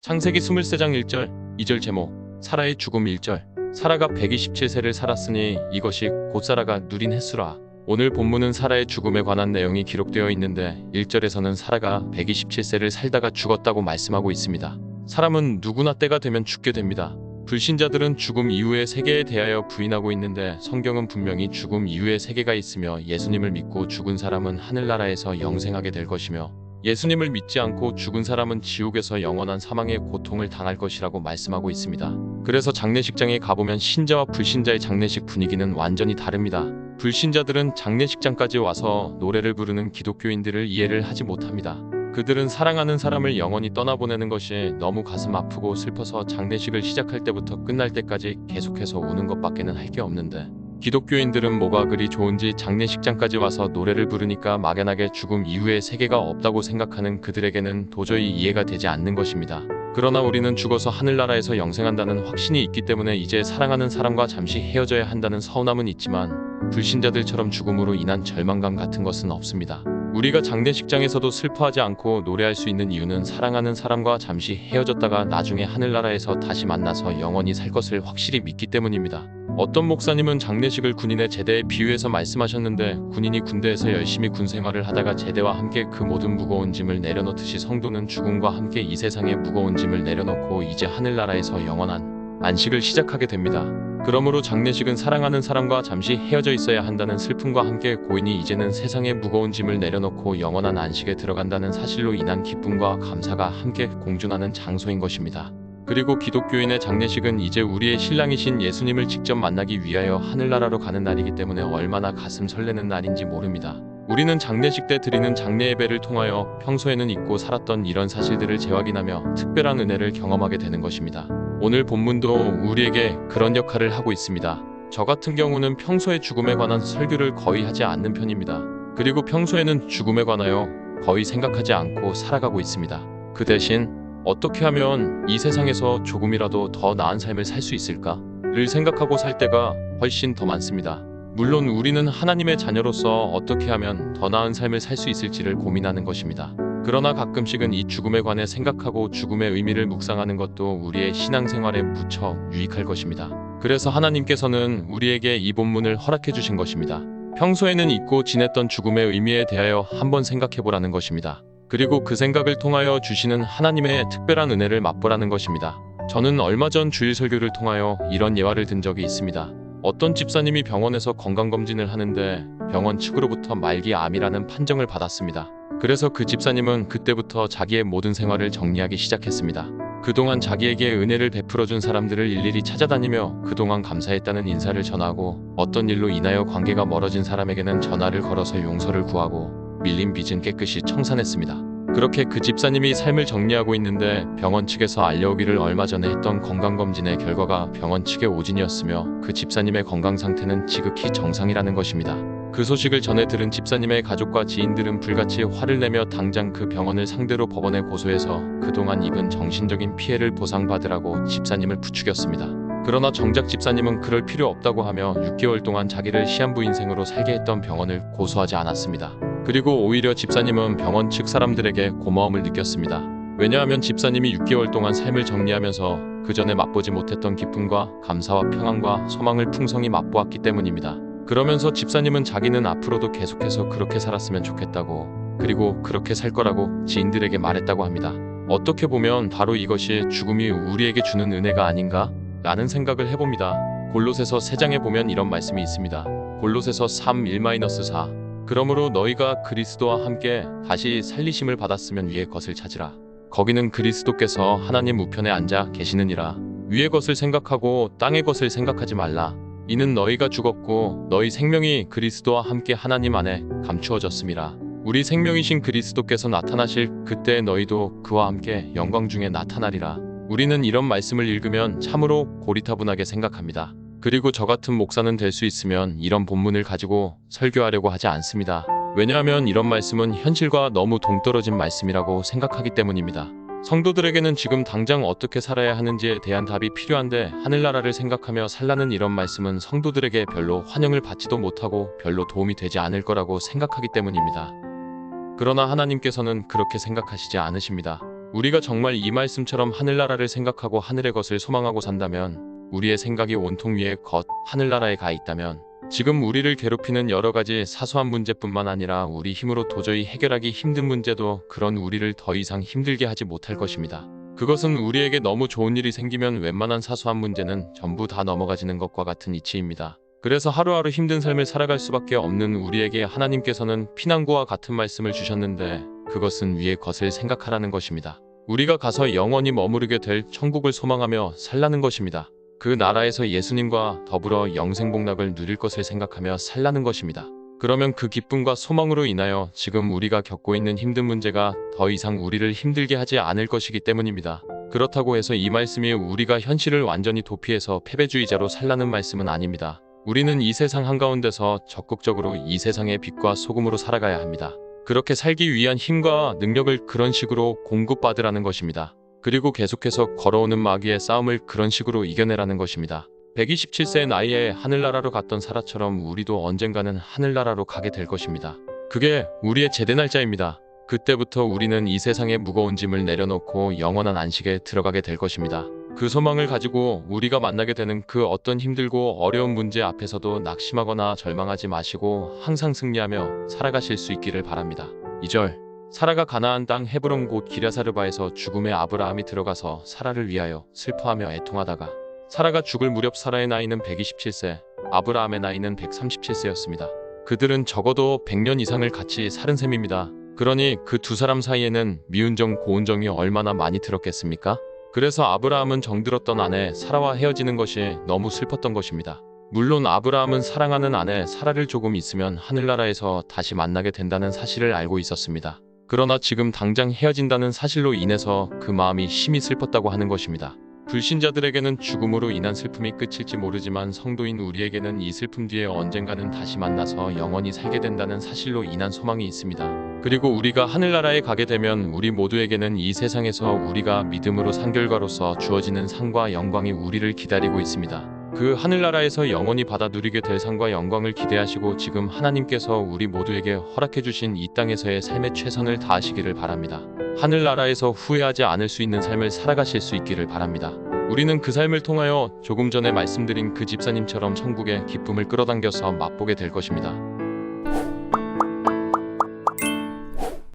창세기 23장 1절, 2절 제목, 사라의 죽음 1절. 사라가 127세를 살았으니 이것이 곧 사라가 누린 횟수라. 오늘 본문은 사라의 죽음에 관한 내용이 기록되어 있는데 1절에서는 사라가 127세를 살다가 죽었다고 말씀하고 있습니다. 사람은 누구나 때가 되면 죽게 됩니다. 불신자들은 죽음 이후의 세계에 대하여 부인하고 있는데 성경은 분명히 죽음 이후의 세계가 있으며 예수님을 믿고 죽은 사람은 하늘나라에서 영생하게 될 것이며 예수님을 믿지 않고 죽은 사람은 지옥에서 영원한 사망의 고통을 당할 것이라고 말씀하고 있습니다. 그래서 장례식장에 가보면 신자와 불신자의 장례식 분위기는 완전히 다릅니다. 불신자들은 장례식장까지 와서 노래를 부르는 기독교인들을 이해를 하지 못합니다. 그들은 사랑하는 사람을 영원히 떠나보내는 것이 너무 가슴 아프고 슬퍼서 장례식을 시작할 때부터 끝날 때까지 계속해서 우는 것밖에는 할 게 없는데, 기독교인들은 뭐가 그리 좋은지 장례식장까지 와서 노래를 부르니까 막연하게 죽음 이후의 세계가 없다고 생각하는 그들에게는 도저히 이해가 되지 않는 것입니다. 그러나 우리는 죽어서 하늘나라에서 영생한다는 확신이 있기 때문에 이제 사랑하는 사람과 잠시 헤어져야 한다는 서운함은 있지만 불신자들처럼 죽음으로 인한 절망감 같은 것은 없습니다. 우리가 장례식장에서도 슬퍼하지 않고 노래할 수 있는 이유는 사랑하는 사람과 잠시 헤어졌다가 나중에 하늘나라에서 다시 만나서 영원히 살 것을 확실히 믿기 때문입니다. 어떤 목사님은 장례식을 군인의 제대에 비유해서 말씀하셨는데, 군인이 군대에서 열심히 군 생활을 하다가 제대와 함께 그 모든 무거운 짐을 내려놓듯이 성도는 죽음과 함께 이 세상의 무거운 짐을 내려놓고 이제 하늘나라에서 영원한 안식을 시작하게 됩니다. 그러므로 장례식은 사랑하는 사람과 잠시 헤어져 있어야 한다는 슬픔과 함께 고인이 이제는 세상의 무거운 짐을 내려놓고 영원한 안식에 들어간다는 사실로 인한 기쁨과 감사가 함께 공존하는 장소인 것입니다. 그리고 기독교인의 장례식은 이제 우리의 신랑이신 예수님을 직접 만나기 위하여 하늘나라로 가는 날이기 때문에 얼마나 가슴 설레는 날인지 모릅니다. 우리는 장례식 때 드리는 장례 예배를 통하여 평소에는 잊고 살았던 이런 사실들을 재확인하며 특별한 은혜를 경험하게 되는 것입니다. 오늘 본문도 우리에게 그런 역할을 하고 있습니다. 저 같은 경우는 평소에 죽음에 관한 설교를 거의 하지 않는 편입니다. 그리고 평소에는 죽음에 관하여 거의 생각하지 않고 살아가고 있습니다. 그 대신 어떻게 하면 이 세상에서 조금이라도 더 나은 삶을 살 수 있을까를 생각하고 살 때가 훨씬 더 많습니다. 물론 우리는 하나님의 자녀로서 어떻게 하면 더 나은 삶을 살 수 있을지를 고민하는 것입니다. 그러나 가끔씩은 이 죽음에 관해 생각하고 죽음의 의미를 묵상하는 것도 우리의 신앙생활에 무척 유익할 것입니다. 그래서 하나님께서는 우리에게 이 본문을 허락해 주신 것입니다. 평소에는 잊고 지냈던 죽음의 의미에 대하여 한번 생각해 보라는 것입니다. 그리고 그 생각을 통하여 주시는 하나님의 특별한 은혜를 맛보라는 것입니다. 저는 얼마 전 주일 설교를 통하여 이런 예화를 든 적이 있습니다. 어떤 집사님이 병원에서 건강검진을 하는데 병원 측으로부터 말기암이라는 판정을 받았습니다. 그래서 그 집사님은 그때부터 자기의 모든 생활을 정리하기 시작했습니다. 그동안 자기에게 은혜를 베풀어준 사람들을 일일이 찾아다니며 그동안 감사했다는 인사를 전하고, 어떤 일로 인하여 관계가 멀어진 사람에게는 전화를 걸어서 용서를 구하고 밀린 빚은 깨끗이 청산했습니다. 그렇게 그 집사님이 삶을 정리하고 있는데 병원 측에서 알려오기를 얼마 전에 했던 건강검진의 결과가 병원 측의 오진이었으며 그 집사님의 건강 상태는 지극히 정상이라는 것입니다. 그 소식을 전해 들은 집사님의 가족과 지인들은 불같이 화를 내며 당장 그 병원을 상대로 법원에 고소해서 그동안 입은 정신적인 피해를 보상받으라고 집사님을 부추겼습니다. 그러나 정작 집사님은 그럴 필요 없다고 하며 6개월 동안 자기를 시한부 인생으로 살게 했던 병원을 고소하지 않았습니다. 그리고 오히려 집사님은 병원 측 사람들에게 고마움을 느꼈습니다. 왜냐하면 집사님이 6개월 동안 삶을 정리하면서 그 전에 맛보지 못했던 기쁨과 감사와 평안과 소망을 풍성히 맛보았기 때문입니다. 그러면서 집사님은 자기는 앞으로도 계속해서 그렇게 살았으면 좋겠다고, 그리고 그렇게 살 거라고 지인들에게 말했다고 합니다. 어떻게 보면 바로 이것이 죽음이 우리에게 주는 은혜가 아닌가? 라는 생각을 해봅니다. 골로새서 3장에 보면 이런 말씀이 있습니다. 골로새서 3:1-4. 그러므로 너희가 그리스도와 함께 다시 살리심을 받았으면 위의 것을 찾으라. 거기는 그리스도께서 하나님 우편에 앉아 계시느니라. 위의 것을 생각하고 땅의 것을 생각하지 말라. 이는 너희가 죽었고 너희 생명이 그리스도와 함께 하나님 안에 감추어졌음이라. 우리 생명이신 그리스도께서 나타나실 그때 너희도 그와 함께 영광 중에 나타나리라. 우리는 이런 말씀을 읽으면 참으로 고리타분하게 생각합니다. 그리고 저 같은 목사는 될 수 있으면 이런 본문을 가지고 설교하려고 하지 않습니다. 왜냐하면 이런 말씀은 현실과 너무 동떨어진 말씀이라고 생각하기 때문입니다. 성도들에게는 지금 당장 어떻게 살아야 하는지에 대한 답이 필요한데, 하늘나라를 생각하며 살라는 이런 말씀은 성도들에게 별로 환영을 받지도 못하고 별로 도움이 되지 않을 거라고 생각하기 때문입니다. 그러나 하나님께서는 그렇게 생각하시지 않으십니다. 우리가 정말 이 말씀처럼 하늘나라를 생각하고 하늘의 것을 소망하고 산다면, 우리의 생각이 온통 위의 것, 하늘나라에 가 있다면, 지금 우리를 괴롭히는 여러 가지 사소한 문제뿐만 아니라 우리 힘으로 도저히 해결하기 힘든 문제도 그런 우리를 더 이상 힘들게 하지 못할 것입니다. 그것은 우리에게 너무 좋은 일이 생기면 웬만한 사소한 문제는 전부 다 넘어가지는 것과 같은 이치입니다. 그래서 하루하루 힘든 삶을 살아갈 수밖에 없는 우리에게 하나님께서는 피난구와 같은 말씀을 주셨는데, 그것은 위의 것을 생각하라는 것입니다. 우리가 가서 영원히 머무르게 될 천국을 소망하며 살라는 것입니다. 그 나라에서 예수님과 더불어 영생복락을 누릴 것을 생각하며 살라는 것입니다. 그러면 그 기쁨과 소망으로 인하여 지금 우리가 겪고 있는 힘든 문제가 더 이상 우리를 힘들게 하지 않을 것이기 때문입니다. 그렇다고 해서 이 말씀이 우리가 현실을 완전히 도피해서 패배주의자로 살라는 말씀은 아닙니다. 우리는 이 세상 한가운데서 적극적으로 이 세상의 빛과 소금으로 살아가야 합니다. 그렇게 살기 위한 힘과 능력을 그런 식으로 공급받으라는 것입니다. 그리고 계속해서 걸어오는 마귀의 싸움을 그런 식으로 이겨내라는 것입니다. 127세의 나이에 하늘나라로 갔던 사라처럼 우리도 언젠가는 하늘나라로 가게 될 것입니다. 그게 우리의 제대 날짜입니다. 그때부터 우리는 이 세상의 무거운 짐을 내려놓고 영원한 안식에 들어가게 될 것입니다. 그 소망을 가지고 우리가 만나게 되는 그 어떤 힘들고 어려운 문제 앞에서도 낙심하거나 절망하지 마시고 항상 승리하며 살아가실 수 있기를 바랍니다. 2절 사라가 가나안 땅 헤브론 곧 기랴사르바에서 죽음의 아브라함이 들어가서 사라를 위하여 슬퍼하며 애통하다가 사라가 죽을 무렵 사라의 나이는 127세, 아브라함의 나이는 137세였습니다. 그들은 적어도 100년 이상을 같이 살은 셈입니다. 그러니 그 두 사람 사이에는 미운정 고운정이 얼마나 많이 들었겠습니까? 그래서 아브라함은 정들었던 아내 사라와 헤어지는 것이 너무 슬펐던 것입니다. 물론 아브라함은 사랑하는 아내 사라를 조금 있으면 하늘나라에서 다시 만나게 된다는 사실을 알고 있었습니다. 그러나 지금 당장 헤어진다는 사실로 인해서 그 마음이 심히 슬펐다고 하는 것입니다. 불신자들에게는 죽음으로 인한 슬픔이 끝일지 모르지만 성도인 우리에게는 이 슬픔 뒤에 언젠가는 다시 만나서 영원히 살게 된다는 사실로 인한 소망이 있습니다. 그리고 우리가 하늘나라에 가게 되면 우리 모두에게는 이 세상에서 우리가 믿음으로 산 결과로서 주어지는 상과 영광이 우리를 기다리고 있습니다. 그 하늘나라에서 영원히 받아 누리게 될 상과 영광을 기대하시고 지금 하나님께서 우리 모두에게 허락해 주신 이 땅에서의 삶의 최선을 다하시기를 바랍니다. 하늘나라에서 후회하지 않을 수 있는 삶을 살아가실 수 있기를 바랍니다. 우리는 그 삶을 통하여 조금 전에 말씀드린 그 집사님처럼 천국의 기쁨을 끌어당겨서 맛보게 될 것입니다.